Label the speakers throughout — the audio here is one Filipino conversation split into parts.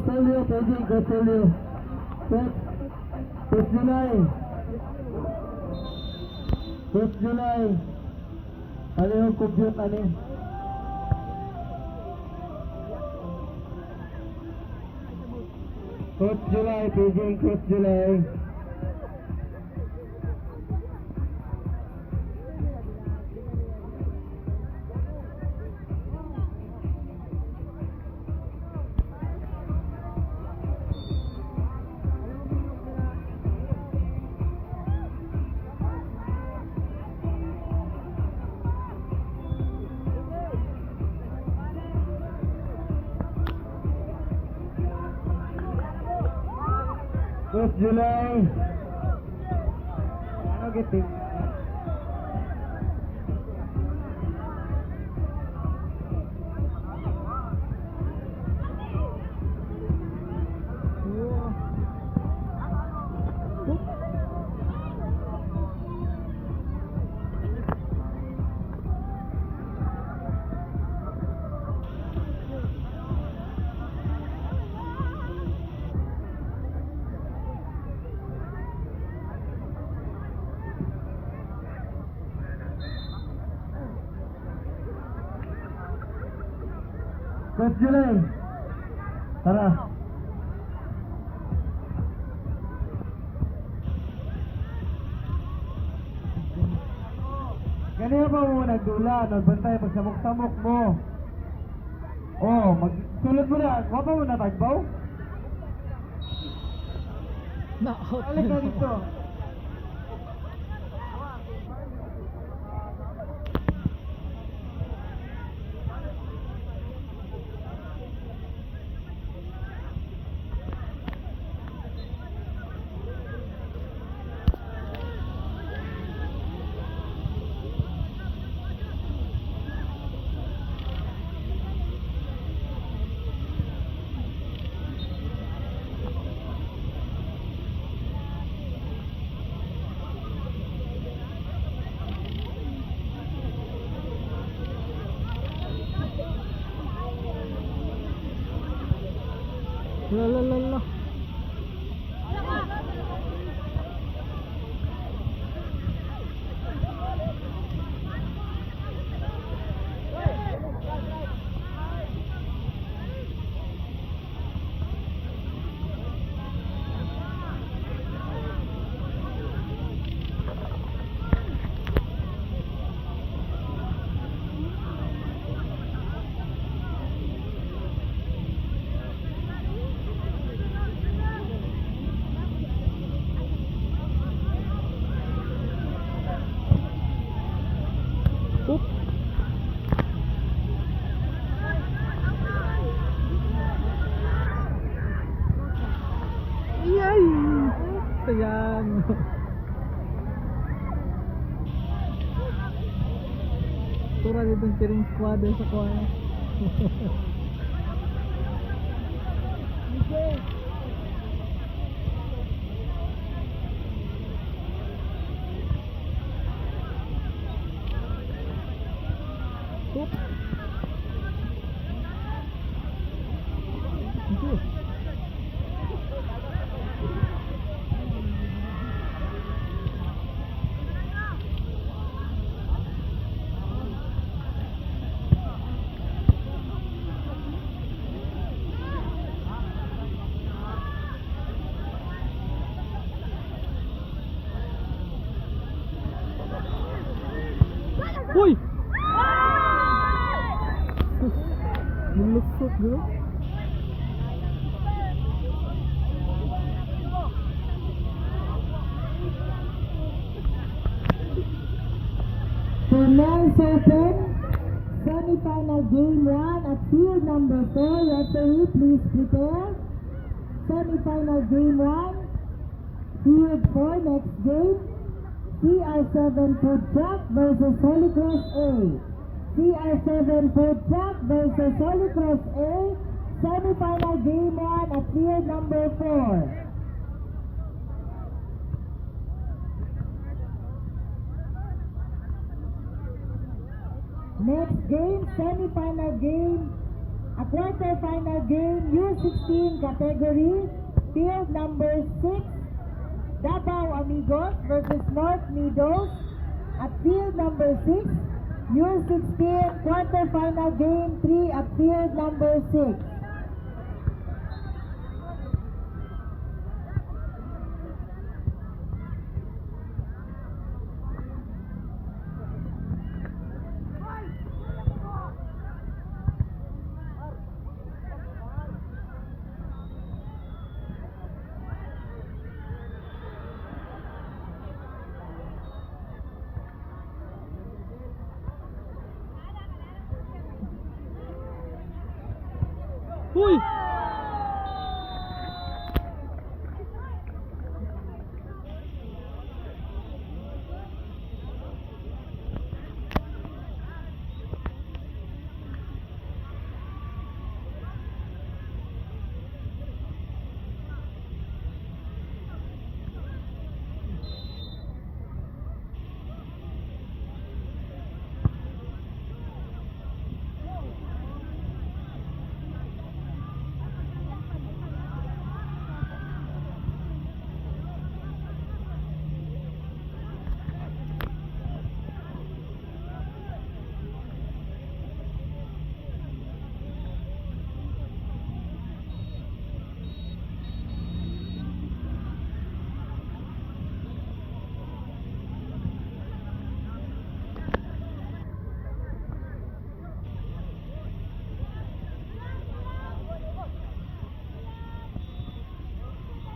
Speaker 1: Costelio, paging Costelio. Coach July. Coach July. Ano yung compute, ano? Coach July, paging Coach July. Coach July. Ano giting? Coach July. Tara. Ganyan pa mo nagdula, nagbantay pag samok-samok mo. Oh, magsulod mo na. Wapa mo na tagbaw?
Speaker 2: Na-out.
Speaker 1: Alik ka dito.
Speaker 2: La. Oop. Yay! Sayang. Tura dito yung cheering squad sa kuha. Oop. Ito. Uy! Nilusot bro.
Speaker 3: For men's open, semi-final game 1 at field number 4. Referee, please prepare. Semi-final game 1, field 4, next game. CR7 Food Truck versus Holy Cross A. CR7 Food Truck versus Holy Cross A. Semi-final game 1 at field number 4. Next game, semi-final game, A quarter-final game, U16 category, field number 6, Davao Amigos versus North Meadows. At field number 6, U16 quarter-final game 3 at field number 6.
Speaker 2: Uy!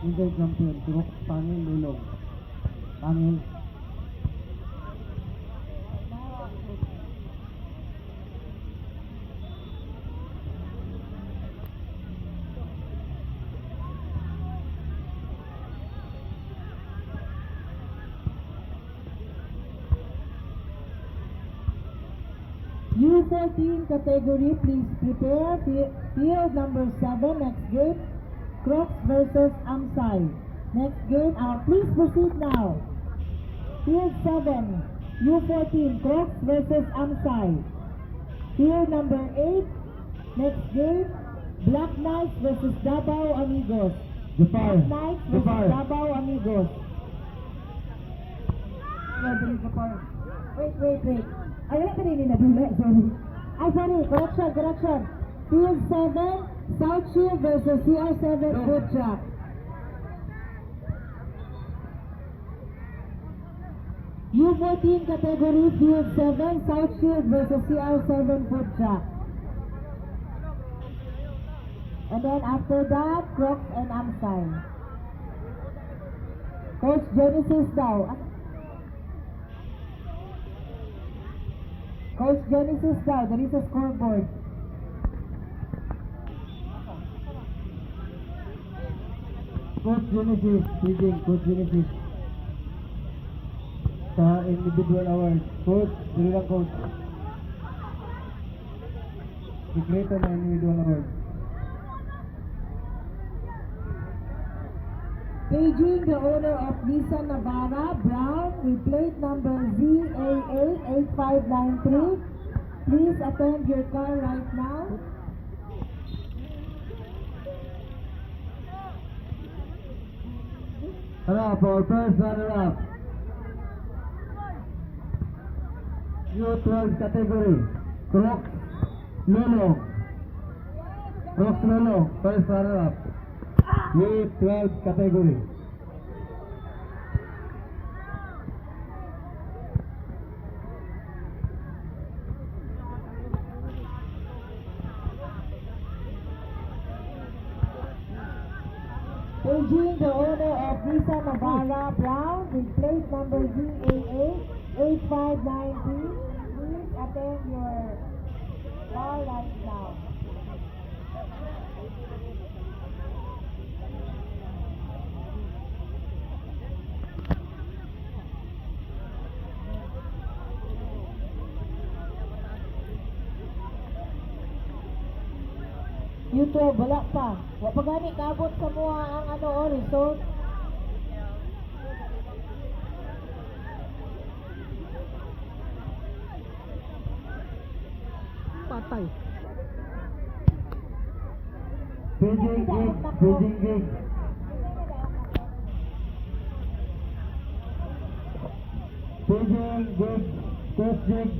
Speaker 1: Inday champion, Turok, Pangil, Lulong. Pangil.
Speaker 3: U14 category, please prepare. Field number 7, next game, Crocs versus Amsay. Next game, please proceed now. Field 7, U14, Crocs versus Amsay. Field number 8, next game, Black Knights versus Davao Amigos.
Speaker 1: Japar.
Speaker 3: Black Knights versus
Speaker 1: Japar.
Speaker 3: Davao Amigos.
Speaker 1: Japar.
Speaker 3: Wait. Ay, wala ka rin na dula, sorry. Ay, sorry, correction. Field 7, South Shield versus CR7 Food Truck. U14 category, Field 7, South Shield versus CR7 Food Truck. And then after that, Crocs and Amsay. Coach Genesis daw. Coach Genesis daw, there is a scoreboard.
Speaker 1: Coach Genesis, leading Coach Genesis. Sa individual awards. Coach, dili lang coach. Sikreto na individual awards.
Speaker 3: Paging the owner of Nissan Navara, Brown, with plate number ZAA8593. Please attend your car right now.
Speaker 1: For first runner-up. U12 category. Crocs Lolo. Crocs Lolo, first runner-up. U12 category.
Speaker 3: Paging the owner of Nissan Navara, Brown, with plate number ZAA8593. Please attend your car right now. YouTube, wala pa. Wa pa gani kaabot sa mga ang result.
Speaker 2: Patay.
Speaker 1: Paging gig, paging gig. Paging gig, coach gig.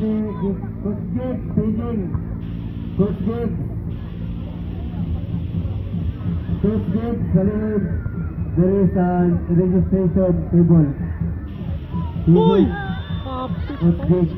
Speaker 1: Si Coach Gibbs speaking. Coach Gibbs. Coach Gibbs, salud. There is an registration table.
Speaker 2: Uy!
Speaker 1: Coach Gibbs.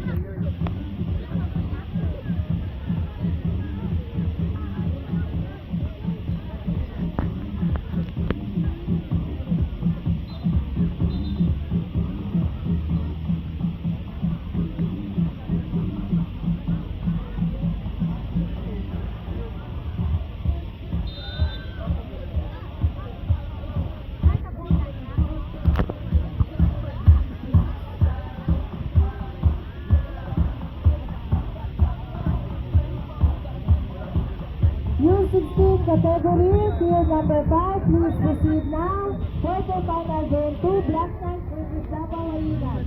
Speaker 3: U16 category, field number 5, please proceed now. Quarterfinal game 2, Black Knights versus Davao Hyenas.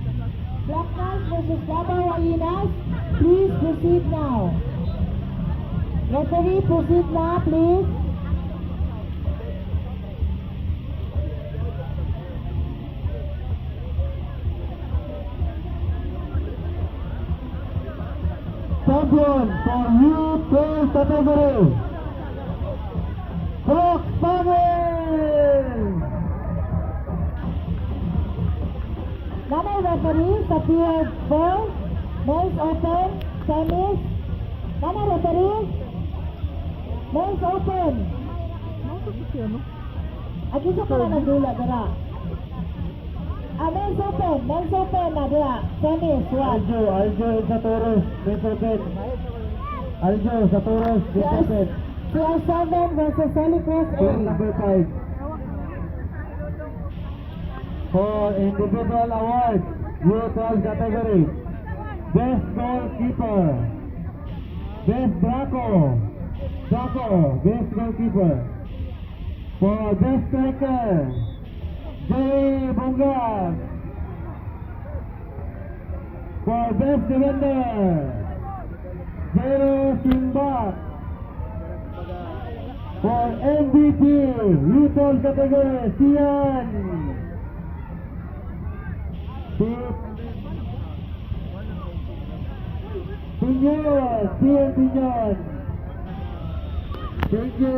Speaker 3: Black Knights versus Davao Hyenas, please proceed now. Referee, proceed now, please.
Speaker 1: Champion for U12 category. Brock Pavel!
Speaker 3: Nanay referee sa field 4, men's open, semis. Nanay referee, men's open.
Speaker 2: Ano sa siya, no?
Speaker 3: Agisa ka na nagdula, dara. Men's open na, dara. Semis, what?
Speaker 1: Aljo sa Toros, Bensopen. Aljo sa Toros, Bensopen.
Speaker 3: CR7 versus Holy Cross
Speaker 1: Team
Speaker 3: 8.
Speaker 1: number 5. For individual award, U12 category. Best goalkeeper. Best Braco, best goalkeeper. For best striker, Jerry Bungas. For best defender, Jero Simbak. For MVP, U12 category, Sian. Sian Pinyon. Thank you.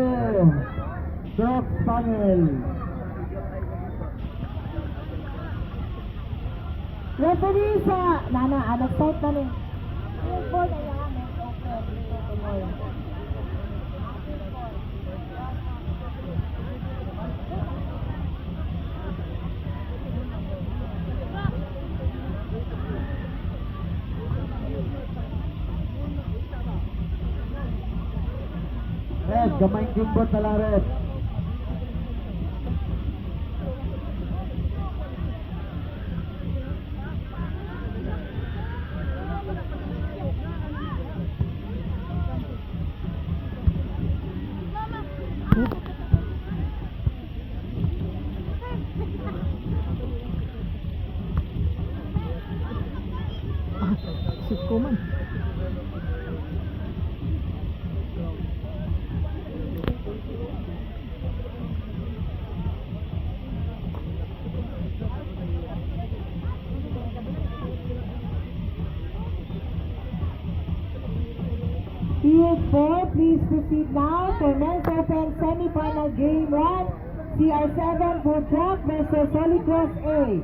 Speaker 1: Brock Pavel.
Speaker 3: Referee sa... Nana, nag-start na rin. Field 4 na yan, men's open. Tuloy.
Speaker 1: Red, gamay kimbot na lang red.
Speaker 2: Sit ko man.
Speaker 3: Field 4, please proceed now for Men's Open Semi-Final Game 1. CR7 Food Truck versus Holy Cross A.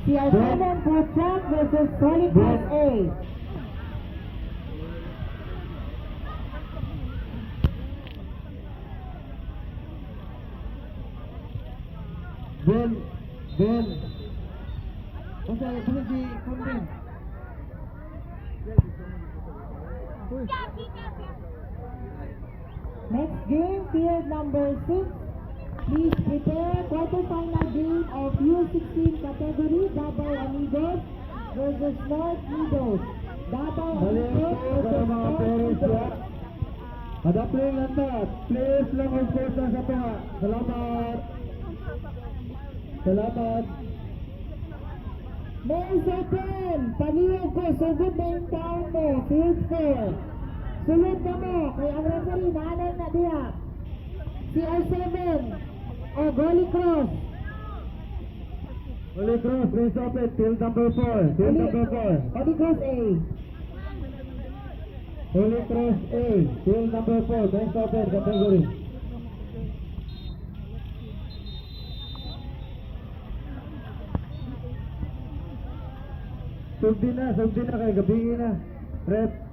Speaker 3: CR7 Food Truck versus Holy Cross A.
Speaker 1: Ben. Basta si Kumbin.
Speaker 3: Next game, field number 6. Please prepare quarterfinal game of U16 category, Davao Amigos versus North Meadows. Davao
Speaker 1: Balik
Speaker 3: Amigos
Speaker 1: po para
Speaker 3: versus
Speaker 1: mga
Speaker 3: North
Speaker 1: parents
Speaker 3: Meadows.
Speaker 1: ya. Madapling lang ta. Please lang ang first lang sa tunga. Salamat. Salamat.
Speaker 3: Men's Open, paliwag ko, sugod na yung taon mo, field 4. Sulod na mo, kay ang referee, naanan na diya. CR7 o Holy Cross.
Speaker 1: Holy Cross, Men's Open, field number 4. Field number 4.
Speaker 3: Holy Cross A.
Speaker 1: Holy Cross A, field number 4. Men's Open category. Sugdi na kay gabi na. Rep.